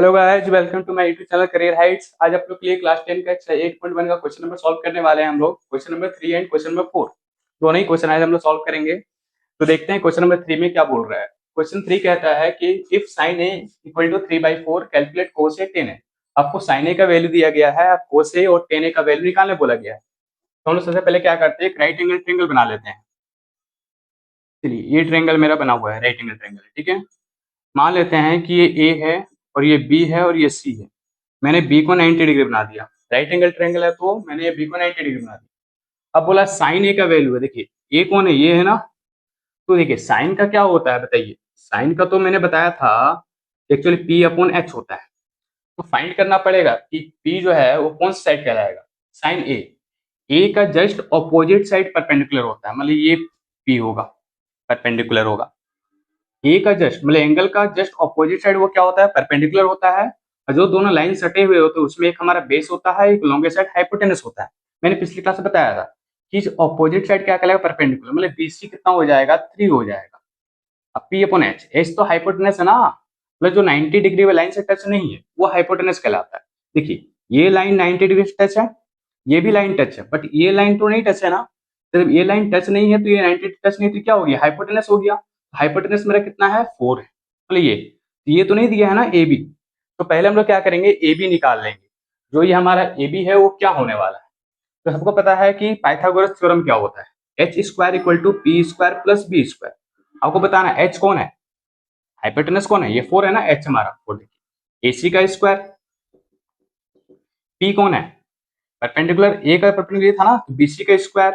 Hello guys, welcome to my YouTube channel career heights. आज आप लोग के लिए क्लास 10 का एक्सरसाइज 8.1 का क्वेश्चन नंबर सॉल्व करने वाले हैं। हम लोग question number 3 and question number 4 दोनों ही क्वेश्चन आज हम लोग सॉल्व करेंगे। तो देखते हैं क्वेश्चन नंबर 3 में क्या बोल रहा है। क्वेश्चन 3 कहता है कि if sine A equal to 3/4 calculate cos A tan A. आपको साइन ए का वैल्यू दिया गया है, आप कोस ए और टेन ए का वैल्यू निकालने बोला गया है। तो हम लोग सबसे पहले क्या करते हैं, एक राइट एंगल ट्रायंगल बना लेते हैं। चलिए, ये ट्रायंगल मेरा बना हुआ है, राइट एंगल ट्रायंगल, ठीक है। मान लेते हैं कि ये ए है और ये बी है और ये सी है। मैंने बी को 90 डिग्री बना दिया। राइट एंगल ट्रायंगल है तो मैंने ये बी को 90 डिग्री बना दिया। अब बोला साइन ए का वैल्यू है। देखिए ए कौन है, ये है ना। तो देखिए साइन का क्या होता है बताइए। साइन का तो मैंने बताया था एक्चुअली पी अपॉन एच होता है। तो फाइंड करना पड़ेगा कि पी जो है वो कौन सा साइड कहलाएगा। साइन ए का जस्ट ऑपोजिट साइड परपेंडिकुलर होता है, मतलब ये पी होगा, परपेंडिकुलर होगा। ए का जस्ट मतलब एंगल का जस्ट ऑपोजिट साइड वो क्या होता है, परपेंडिकुलर होता है। और जो दोनों लाइन सटे हुए होते हैं उसमें एक हमारा बेस होता है, एक लॉन्गेस्ट साइड हाइपोटेनस होता है। मैंने पिछली क्लास में बताया था कि ऑपोजिट साइड क्या कहलाएगा, परपेंडिकुलर, मतलब बीसी कितना हो जाएगा, 3 हो जाएगा। अब पी अपॉन एच, एच तो हाइपोटेनस है ना, मतलब जो 90 डिग्री वाली लाइन से टच नहीं है वो हाइपोटेनस कहलाता है। देखिए ये लाइन 90 डिग्री से टच है, ये भी लाइन टच है, बट ये लाइन तो नहीं टच है ना। जब ये लाइन टच नहीं है तो ये 90 टच नहीं, तो क्या हो गया, हाइपोटेनस हो गया। हाइपोटेनस मेरा कितना है, 4 है। मतलब ये तो नहीं दिया है ना ए बी। तो पहले हम लोग क्या करेंगे, ए बी निकाल लेंगे। जो ये हमारा ए बी है वो क्या होने वाला है। तो सबको पता है कि पाइथागोरस थ्योरम क्या होता है, H square equal to P square plus B square. आपको बताना एच कौन है, हाइपोटेनस कौन है, ये 4 है ना, एच हमारा 4। देखिए ए सी का स्क्वायर, पी कौन है, परपेंडिकुलर, ए का परपेंडिकुलर था ना, तो बी सी का स्क्वायर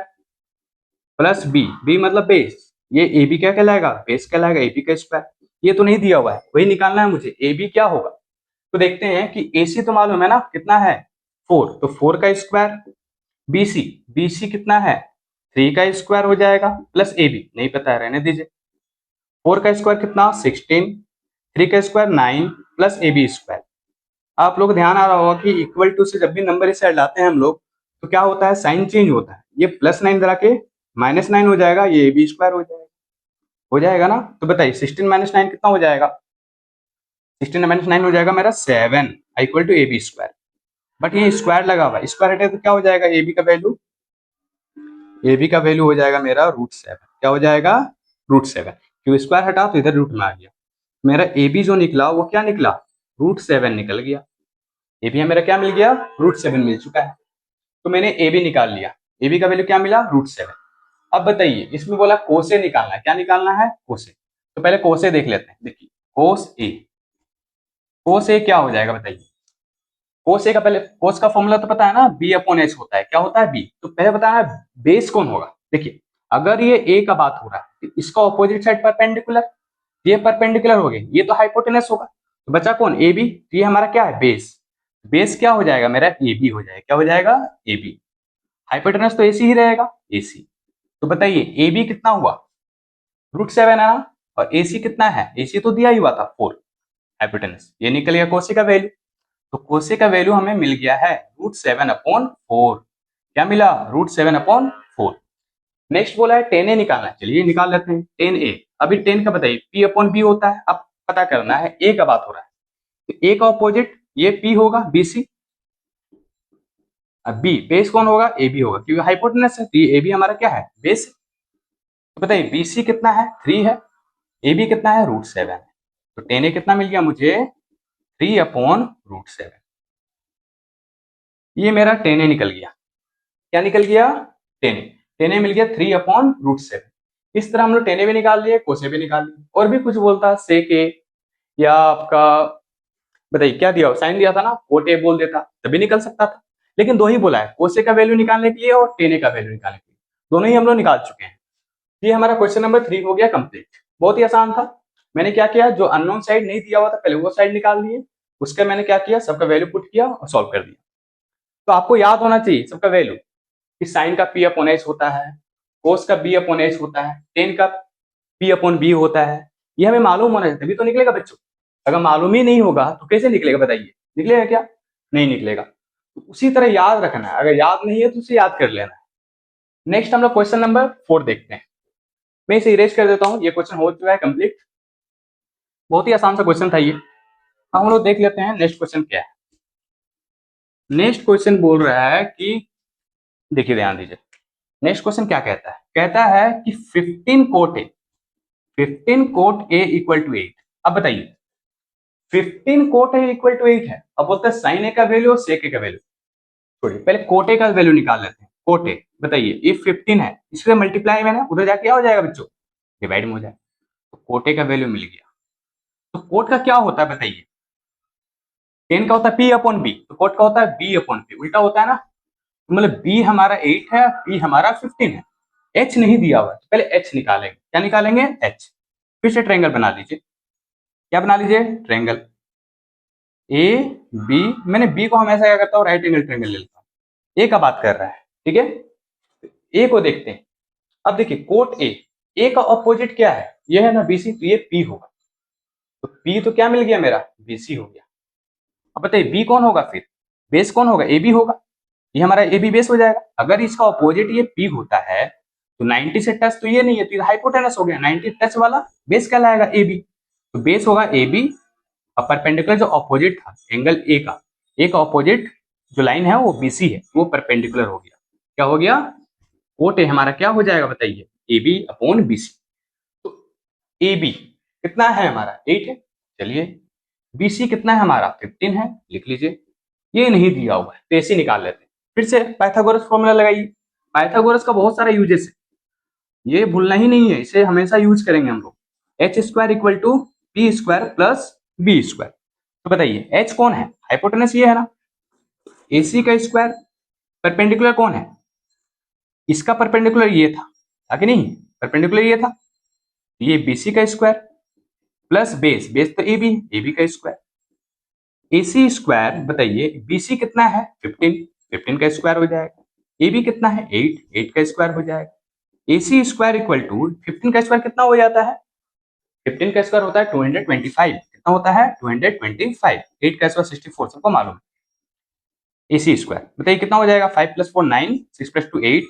प्लस बी, बी मतलब बेस, ये ए बी क्या कहलाएगा, बेस कहलाएगा, ए बी का स्क्वायर। ये तो नहीं दिया हुआ है, वही निकालना है मुझे, ए बी क्या होगा। तो देखते हैं कि ए सी तो मालूम है ना कितना है, 4, तो 4 का स्क्वायर, बीसी, बीसी कितना है, 3 का स्क्वायर हो जाएगा, प्लस ए बी नहीं पता है, रहने दीजिए। 4 का स्क्वायर कितना, 16, 3 का square 9 plus A B square. आप लोग ध्यान आ रहा होगा कि इक्वल टू से जब भी नंबर इस साइड लाते हैं हम लोग तो क्या होता है, साइन चेंज होता है। ये +9 इधर आके -9 हो जाएगा, ये ए बी स्क्वायर हो जाएगा ना। तो बताइए 16 - 9 कितना हो जाएगा, 16 - 9 हो जाएगा मेरा 7 equal to A B square. But ये स्क्वायर लगा हुआ है, स्क्वायर हटे तो क्या हो जाएगा, ए बी का वैल्यू, ए बी का वैल्यू हो जाएगा मेरा √7। क्या हो जाएगा, √7। क्यों स्क्वायर हटा तो इधर रूट में आ गया। मेरा ए बी जो निकला वो क्या निकला, √7 निकल गया। ए बी मेरा क्या मिल गया, √7 मिल चुका है। तो मैंने ए बी निकाल लिया, ए बी का वैल्यू क्या मिला, √7। अब बताइए इसमें बोला कोसे निकालना है, क्या निकालना है, कोसे। तो पहले कोसे देख लेते हैं। देखिए कोस ए, कोस ए क्या हो जाएगा बताइए। कोस ए का पहले, कोस का फॉर्मूला तो पता है ना, बी अपॉन एच होता है। क्या होता है, बी। तो पहले बताना है बेस कौन होगा। देखिए अगर ये ए का बात हो रहा है तो इसका ऑपोजिट साइड परपेंडिकुलर, ये परपेंडिकुलर हो गए, ये तो हाइपोटेनस होगा। तो बचा कौन, ए बी। तो ये हमारा क्या है, बेस। बेस क्या हो जाएगा मेरा, ए बी हो जाएगा। क्या हो जाएगा, ए बी। हाइपोटेनस तो एसी ही रहेगा, एसी। तो बताइए ए बी कितना हुआ, √7 है ना, और एसी कितना है, एसी तो दिया ही हुआ था 4, हाइपोटेनस। ये निकल गया कोसे का वैल्यू। तो कोसे का वैल्यू हमें मिल गया है √7/4। क्या मिला, √7/4। नेक्स्ट बोला है टेन ए निकालना है, चलिए निकाल लेते हैं टेन ए। अभी टेन का बताइए, पी अपॉन बी होता है। अब पता करना है ए का बात हो रहा है तो ए का ऑपोजिट ये पी होगा, बीसी। अब बी बेस कौन होगा, ए बी होगा, क्योंकि हाइपोटेनस है तो ये ए बी हमारा क्या है, बेस। तो बताइए बीसी कितना है, 3 है, ए बी कितना है, √7 है। तो टेन ए कितना मिल गया मुझे, 3/√7। ये मेरा टेन ए निकल गया। क्या निकल गया, टेन ए। टेन ए मिल गया 3/√7। इस तरह हम लोग टेन ए भी निकाल लिए, कोसे भी निकाल लिए। और भी कुछ बोलता सेक ए, या आपका बताइए क्या दिया, साइन दिया था ना, कोट ए बोल देता तभी निकल सकता था। लेकिन दो ही बोला है, कोसे का वैल्यू निकालने के लिए और टेन ए का वैल्यू निकालने के लिए, दोनों ही हम लोग निकाल चुके हैं। ये हमारा क्वेश्चन नंबर 3 हो गया कंप्लीट। बहुत ही आसान था। मैंने क्या किया, जो अननोन साइड नहीं दिया हुआ था पहले वो साइड निकाल लिए, उसका मैंने क्या किया, सबका वैल्यू पुट किया और सॉल्व कर दिया। तो आपको याद होना चाहिए सबका वैल्यू, कि साइन का पी अपॉन एच होता है, कोस का बी अपॉन एच होता है, टेन का पी अपॉन बी होता है। ये हमें मालूम होना चाहिए तभी तो निकलेगा बच्चों। अगर मालूम ही नहीं होगा तो कैसे निकलेगा बताइए, निकलेगा क्या, नहीं निकलेगा। तो उसी तरह याद रखना है, अगर याद नहीं है तो उसे याद कर लेना है। नेक्स्ट हम लोग क्वेश्चन नंबर 4 देखते हैं। मैं इसे इरेज कर देता हूँ, ये क्वेश्चन हो चुका है कंप्लीट। बहुत ही आसान सा क्वेश्चन था ये। हम लोग देख लेते हैं नेक्स्ट क्वेश्चन क्या है। नेक्स्ट क्वेश्चन बोल रहा है कि, देखिए ध्यान दीजिए, नेक्स्ट क्वेश्चन क्या कहता है, कहता है कि 15 cot A, 15 cot A equal to 8। अब बताइए 15 कोट ए इक्वल टू 8 है, अब बोलते हैं साइन ए का वैल्यू और सेक ए का वैल्यू। छोड़िए, पहले कोट ए का वैल्यू निकाल लेते हैं। कोट ए बताइए, ये 15 है, इससे मल्टीप्लाई में ना उधर जाके क्या हो जाएगा बच्चों, डिवाइड में हो जाएगा। तो कोट ए का वैल्यू मिल गया। तो कोट का क्या होता है बताइए, 10 का होता है पी अपॉन बी, तो कोट का होता है बी अपॉन पी, उल्टा होता है ना। तो मतलब बी हमारा 8 है, पी हमारा 15 है। एच नहीं दिया हुआ है, तो पहले एच निकालेंगे। क्या निकालेंगे, एच। फिर से ट्रायंगल बना लीजिए। क्या बना लीजिए, ट्रायंगल ए बी। मैंने बी को हमेशा क्या करता हूँ, राइट एंगल ट्रायंगल ले लेता हूँ। ए का बात कर रहा है, ठीक है। ए को देखते हैं। अब देखिए कोट ए का ऑपोजिट क्या है, ये है ना बीसी, तो ये पी होगा। तो पी तो क्या मिल गया मेरा, बीसी हो गया। अब बताइए बी कौन होगा, फिर बेस कौन होगा, ए बी होगा। ये हमारा ए बी बेस हो जाएगा। अगर इसका ऑपोजिट ये पी होता है तो 90 से टच तो ये नहीं है, तो ये हाइपोटेनस हो गया। 90 टच वाला बेस कहलाएगा ए बी। तो बेस होगा ए बी और परपेंडिकुलर जो ऑपोजिट था एंगल ए का ऑपोजिट जो लाइन है वो बीसी है, वो परपेंडिकुलर हो गया। क्या हो गया, कोट ए हमारा क्या हो जाएगा बताइए, ए बी अपॉन बीसी। तो ए बी कितना है हमारा, 8 है। चलिए बीसी कितना है हमारा, 15 है, लिख लीजिए। ये नहीं दिया हुआ है तो ऐसे निकाल लेते हैं। फिर से पाइथागोरस फॉर्मूला लगाइए। पाइथागोरस का बहुत सारा यूजेस है, ये भूलना ही नहीं है, इसे हमेशा यूज करेंगे हम लोग। H square equal to P square plus B square. तो बताइए एच कौन है, हाइपोटेनस ये है ना। एसी का स्क्वायर, परपेंडिकुलर कौन है, इसका परपेंडिकुलर ये था कि नहीं, परपेंडिकुलर ये था। ये बीसी का स्क्वायर प्लस बेस तो ए बी का स्क्वायर। एसी स्क्वायर बताइए, बीसी कितना है 15 का स्क्वायर हो जाएगा। ए बी कितना है 8 का स्क्वायर हो जाएगा। एसी स्क्वायर इक्वल टू 15 का स्क्वायर कितना हो जाता है, 15 का स्क्वायर होता है 225। कितना होता है 225। 8 का स्क्वायर 64, सबको मालूम है। एसी स्क्वायर बताइए कितना हो जाएगा, 5 + 4 9, 6 + 2 8,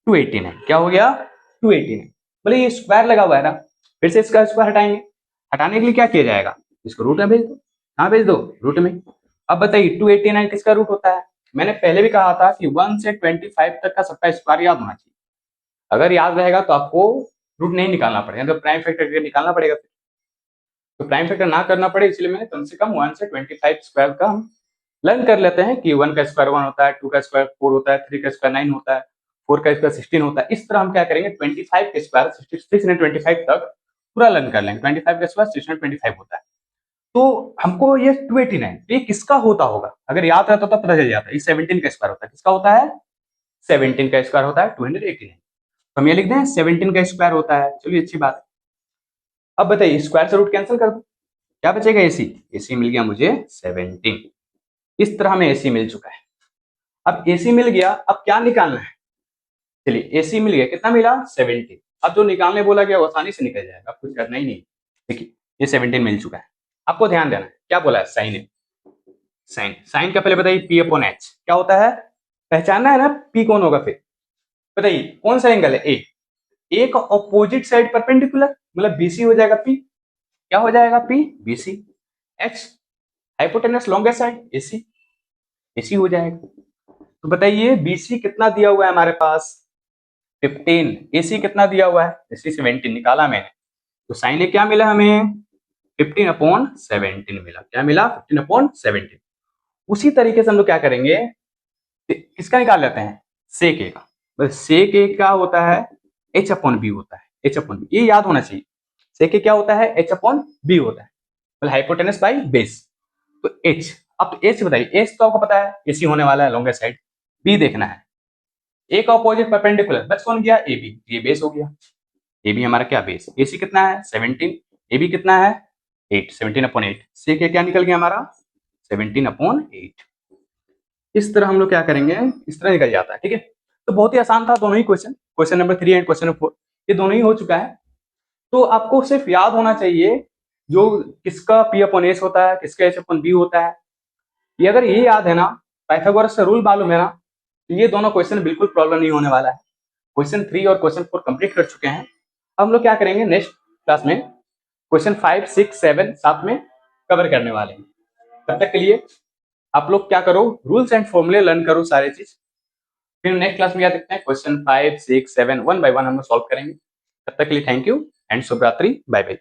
289। क्या हो गया 289। बोले ये स्क्वायर लगा हुआ है ना, फिर से इसका स्क्वायर हटाएंगे। हटाने के लिए क्या किया जाएगा, इसको रूट में भेज दो। हाँ भेज दो रूट में। अब बताइए 289 किसका रूट होता है, मैंने पहले भी कहा था कि 1 से 25 तक का सबका स्क्वायर याद होना चाहिए। अगर याद रहेगा तो आपको रूट नहीं निकालना पड़ेगा, तो प्राइम फैक्टर निकालना पड़ेगा। तो प्राइम फैक्टर ना करना पड़े इसलिए मैंने कम से कम 1 से 25 स्क्वायर का हम लर्न कर लेते हैं कि 1 का स्क्वायर 1 होता है, 2 का स्क्वायर 4 होता है, 3 का स्क्वायर 9 होता है, 4 का स्क्वायर 16 होता है। इस तरह हम क्या करेंगे 25 के स्क्वायर 625 तक पूरा लर्न कर लेंगे। 25 का स्क्वायर 625 होता है। तो हमको ये 289 ये किसका होता होगा, अगर याद रहता तो पता चल जाता है। ये 17 का स्क्वायर होता है, किसका होता है 17 का स्क्वायर होता है 289। तो हम ये लिख दें 17 का स्क्वायर होता है। चलिए अच्छी बात है। अब बताइए स्क्वायर से रूट कैंसिल कर दो, क्या बचेगा एसी मिल गया मुझे 17। इस तरह हमें एसी मिल चुका है। अब एसी मिल गया, अब क्या निकालना है, चलिए एसी मिल गया, कितना मिला 17। अब जो निकालने बोला गया वो आसानी से निकल जाएगा, अब कुछ करना ही नहीं। देखिए ये 17 मिल चुका है। आपको ध्यान देना है क्या बोला है, साइन है। साइन का पहले बताइए पी अपॉन एच क्या होता है, पहचानना है ना पी कौन होगा। फिर बताइए कौन सा एंगल है, ए का ऑपोजिट साइड परपेंडिकुलर, मतलब बीसी हो जाएगा पी। क्या हो जाएगा P BC. H hypotenuse longest side AC हो जाएगा। तो बताइए बीसी कितना दिया हुआ है हमारे पास 15, एसी कितना दिया हुआ है, एसी 17 निकाला मैंने। तो साइन ए क्या मिला हमें 15/17 मिला। क्या मिला 15/17। उसी तरीके से हम लोग क्या करेंगे, किसका निकाल लेते हैं सेक ए का। बस सेक ए क्या होता है एच अपॉन बी होता है, एच अपॉन बी, ये याद होना चाहिए। सेक ए क्या होता है एच अपॉन बी होता है, मतलब हाइपोटेनस बाई बेस। तो एच, अब तो एच बताइए, एच तो आपको पता है एसी होने वाला है लॉन्गेस्ट साइड। बी देखना है, ए का अपोजिट परपेंडिकुलर बस कौन गया ए बी, ये बेस हो गया। ए बी हमारा क्या बेस, एसी कितना है 17, ए बी कितना है 8, 17/8। सेक ए क्या निकल गया हमारा 17/8। इस तरह हम लोग क्या करेंगे, इस तरह निकल जाता है, ठीक है। तो बहुत ही आसान था दोनों ही question, question number 3 and question number 4 ये दोनों ही हो चुका है। तो आपको सिर्फ याद होना चाहिए जो किसका पी अपॉन एस होता है, किसका एच अपॉन बी होता है। ये अगर ये याद है ना, पाइथागोरस का रूल मालूम है ना, तो ये दोनों क्वेश्चन बिल्कुल प्रॉब्लम नहीं होने वाला है। क्वेश्चन 3 और क्वेश्चन 4 कंप्लीट कर चुके हैं। हम लोग क्या करेंगे नेक्स्ट क्लास में क्वेश्चन 5, 6, 7 साथ में कवर करने वाले हैं। तब तक के लिए आप लोग क्या करो, रूल्स एंड फॉर्मूले लर्न करो सारे चीज। फिर नेक्स्ट क्लास में क्या देखते हैं, क्वेश्चन 5, 6, 7 1 बाय 1 हम लोग सॉल्व करेंगे। तब तक के लिए थैंक यू एंड शुभ रात्रि, बाय बाय।